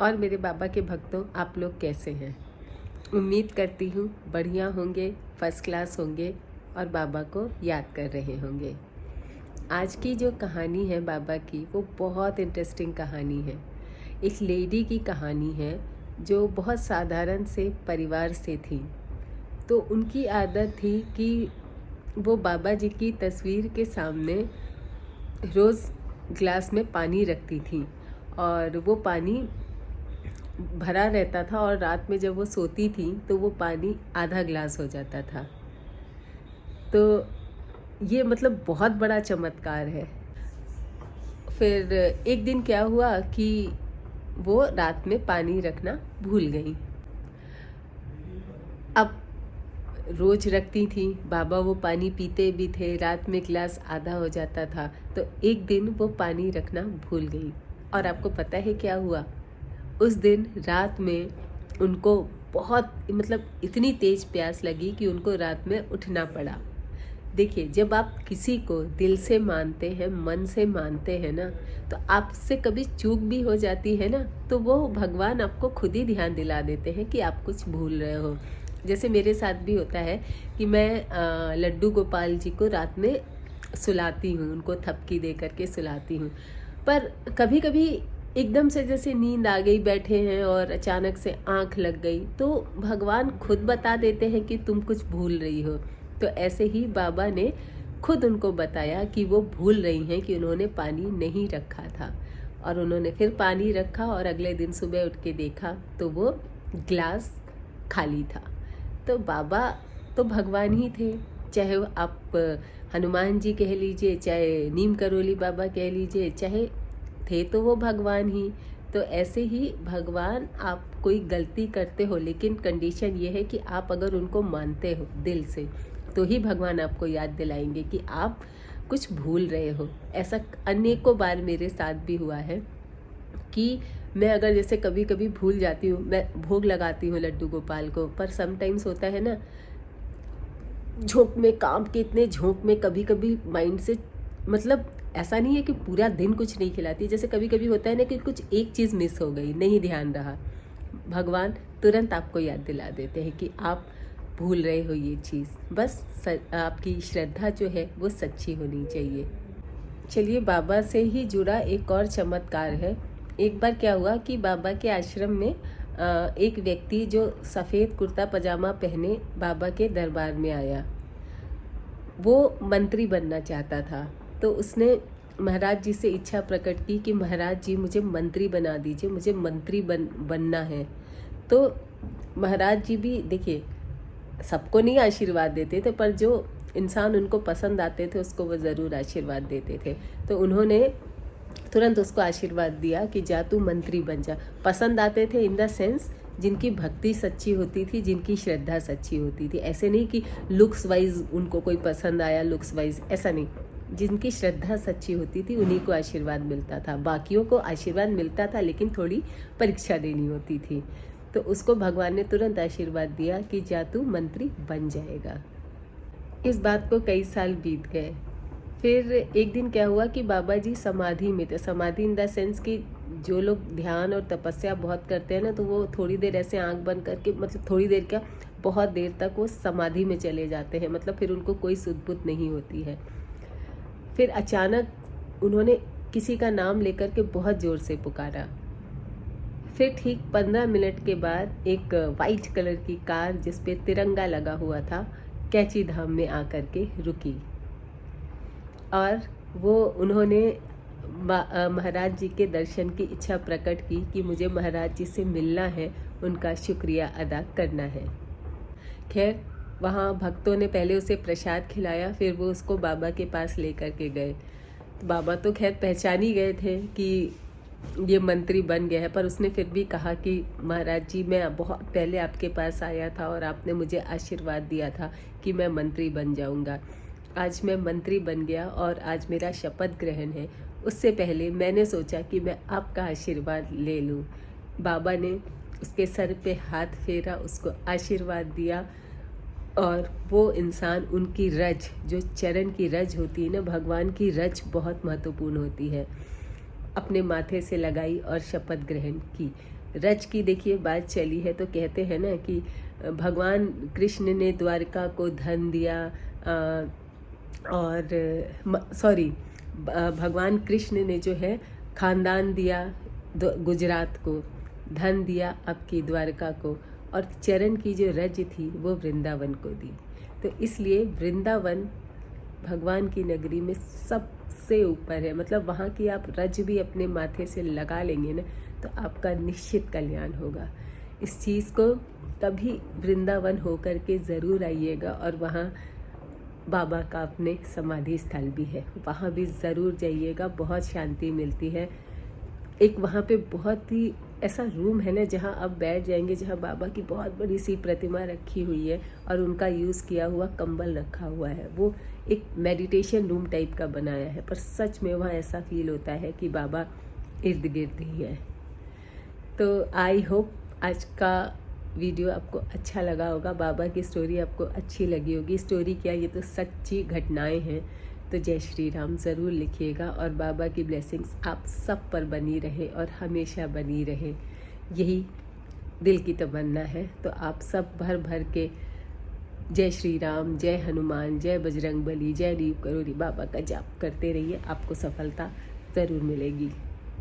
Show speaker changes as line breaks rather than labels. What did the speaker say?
और मेरे बाबा के भक्तों, आप लोग कैसे हैं? उम्मीद करती हूँ बढ़िया होंगे, फर्स्ट क्लास होंगे और बाबा को याद कर रहे होंगे। आज की जो कहानी है बाबा की, वो बहुत इंटरेस्टिंग कहानी है। एक लेडी की कहानी है जो बहुत साधारण से परिवार से थी। तो उनकी आदत थी कि वो बाबा जी की तस्वीर के सामने रोज़ ग्लास में पानी रखती थी और वो पानी भरा रहता था और रात में जब वो सोती थी तो वो पानी आधा ग्लास हो जाता था। तो ये मतलब बहुत बड़ा चमत्कार है। फिर एक दिन क्या हुआ कि वो रात में पानी रखना भूल गई। अब रोज रखती थी, बाबा वो पानी पीते भी थे, रात में गिलास आधा हो जाता था। तो एक दिन वो पानी रखना भूल गई और आपको पता है क्या हुआ? उस दिन रात में उनको बहुत मतलब इतनी तेज़ प्यास लगी कि उनको रात में उठना पड़ा। देखिए, जब आप किसी को दिल से मानते हैं, मन से मानते हैं ना, तो आपसे कभी चूक भी हो जाती है ना, तो वो भगवान आपको खुद ही ध्यान दिला देते हैं कि आप कुछ भूल रहे हो। जैसे मेरे साथ भी होता है कि मैं लड्डू गोपाल जी को रात में सुलाती हूँ, उनको थपकी दे करके सुलाती हूँ। पर कभी कभी एकदम से जैसे नींद आ गई, बैठे हैं और अचानक से आंख लग गई, तो भगवान खुद बता देते हैं कि तुम कुछ भूल रही हो। तो ऐसे ही बाबा ने खुद उनको बताया कि वो भूल रही हैं कि उन्होंने पानी नहीं रखा था। और उन्होंने फिर पानी रखा और अगले दिन सुबह उठ के देखा तो वो ग्लास खाली था। तो बाबा तो भगवान ही थे, चाहे वो आप हनुमान जी कह लीजिए, चाहे नीम करोली बाबा कह लीजिए, चाहे थे तो वो भगवान ही। तो ऐसे ही भगवान, आप कोई गलती करते हो लेकिन कंडीशन ये है कि आप अगर उनको मानते हो दिल से, तो ही भगवान आपको याद दिलाएंगे कि आप कुछ भूल रहे हो। ऐसा अनेकों बार मेरे साथ भी हुआ है कि मैं अगर जैसे कभी कभी भूल जाती हूँ, मैं भोग लगाती हूँ लड्डू गोपाल को, पर समटाइम्स होता है ना, झोंक में, काम के इतने झोंक में कभी कभी माइंड से, मतलब ऐसा नहीं है कि पूरा दिन कुछ नहीं खिलाती, जैसे कभी कभी होता है ना कि कुछ एक चीज़ मिस हो गई, नहीं ध्यान रहा, भगवान तुरंत आपको याद दिला देते हैं कि आप भूल रहे हो ये चीज़। बस आपकी श्रद्धा जो है वो सच्ची होनी चाहिए। चलिए, बाबा से ही जुड़ा एक और चमत्कार है। एक बार क्या हुआ कि बाबा के आश्रम में एक व्यक्ति जो सफ़ेद कुर्ता पजामा पहने बाबा के दरबार में आया। वो मंत्री बनना चाहता था। तो उसने महाराज जी से इच्छा प्रकट की कि महाराज जी, मुझे मंत्री बना दीजिए, मुझे मंत्री बनना है। तो महाराज जी भी देखिए, सबको नहीं आशीर्वाद देते थे, पर जो इंसान उनको पसंद आते थे उसको वो ज़रूर आशीर्वाद देते थे। तो उन्होंने तुरंत उसको आशीर्वाद दिया कि जा तू मंत्री बन जा। पसंद आते थे इन द सेंस जिनकी भक्ति सच्ची होती थी, जिनकी श्रद्धा सच्ची होती थी। ऐसे नहीं कि लुक्स वाइज उनको कोई पसंद आया, लुक्स वाइज ऐसा नहीं। जिनकी श्रद्धा सच्ची होती थी उन्हीं को आशीर्वाद मिलता था। बाकियों को आशीर्वाद मिलता था लेकिन थोड़ी परीक्षा देनी होती थी। तो उसको भगवान ने तुरंत आशीर्वाद दिया कि जा तू मंत्री बन जाएगा। इस बात को कई साल बीत गए। फिर एक दिन क्या हुआ कि बाबा जी समाधि में थे। समाधि इन द सेंस कि जो लोग ध्यान और तपस्या बहुत करते हैं ना, तो वो थोड़ी देर ऐसे आंख बंद करके, मतलब थोड़ी देर क्या, बहुत देर तक वो समाधि में चले जाते हैं, मतलब फिर उनको कोई सुध-बुध नहीं होती है। फिर अचानक उन्होंने किसी का नाम लेकर के बहुत ज़ोर से पुकारा। फिर ठीक 15 मिनट के बाद एक वाइट कलर की कार जिस पे तिरंगा लगा हुआ था, कैची धाम में आकर के रुकी और वो उन्होंने महाराज जी के दर्शन की इच्छा प्रकट की कि मुझे महाराज जी से मिलना है, उनका शुक्रिया अदा करना है। खैर, वहाँ भक्तों ने पहले उसे प्रसाद खिलाया, फिर वो उसको बाबा के पास लेकर के गए। तो बाबा तो खैर पहचान ही गए थे कि ये मंत्री बन गया है, पर उसने फिर भी कहा कि महाराज जी, मैं बहुत पहले आपके पास आया था और आपने मुझे आशीर्वाद दिया था कि मैं मंत्री बन जाऊंगा। आज मैं मंत्री बन गया और आज मेरा शपथ ग्रहण है। उससे पहले मैंने सोचा कि मैं आपका आशीर्वाद ले लूं। बाबा ने उसके सर पे हाथ फेरा, उसको आशीर्वाद दिया और वो इंसान, उनकी रज, जो चरण की रज होती है ना, भगवान की रज बहुत महत्वपूर्ण होती है। अपने माथे से लगाई और शपथ ग्रहण की। रज की देखिए बात चली है तो कहते हैं ना कि भगवान कृष्ण ने द्वारका को धन दिया, और सॉरी, भगवान कृष्ण ने जो है खानदान दिया गुजरात को, धन दिया आपकी द्वारका को, और चरण की जो रज थी वो वृंदावन को दी। तो इसलिए वृंदावन भगवान की नगरी में सबसे ऊपर है। मतलब वहाँ की आप रज भी अपने माथे से लगा लेंगे ना तो आपका निश्चित कल्याण होगा। इस चीज़ को कभी वृंदावन होकर के ज़रूर आइएगा, और वहाँ बाबा का अपने समाधि स्थल भी है, वहाँ भी ज़रूर जाइएगा, बहुत शांति मिलती है। एक वहाँ पे बहुत ही ऐसा रूम है ना जहाँ आप बैठ जाएंगे, जहाँ बाबा की बहुत बड़ी सी प्रतिमा रखी हुई है और उनका यूज़ किया हुआ कंबल रखा हुआ है। वो एक मेडिटेशन रूम टाइप का बनाया है, पर सच में वहाँ ऐसा फील होता है कि बाबा इर्द गिर्द ही है। तो आई होप आज का वीडियो आपको अच्छा लगा होगा, बाबा की स्टोरी आपको अच्छी लगी होगी। स्टोरी क्या, ये तो सच्ची घटनाएं हैं। तो जय श्री राम ज़रूर लिखिएगा, और बाबा की ब्लेसिंग्स आप सब पर बनी रहे और हमेशा बनी रहे, यही दिल की तमन्ना है। तो आप सब भर भर के जय श्री राम, जय हनुमान, जय बजरंग बली, जय नीम करोड़ी बाबा का जाप करते रहिए, आपको सफलता ज़रूर मिलेगी।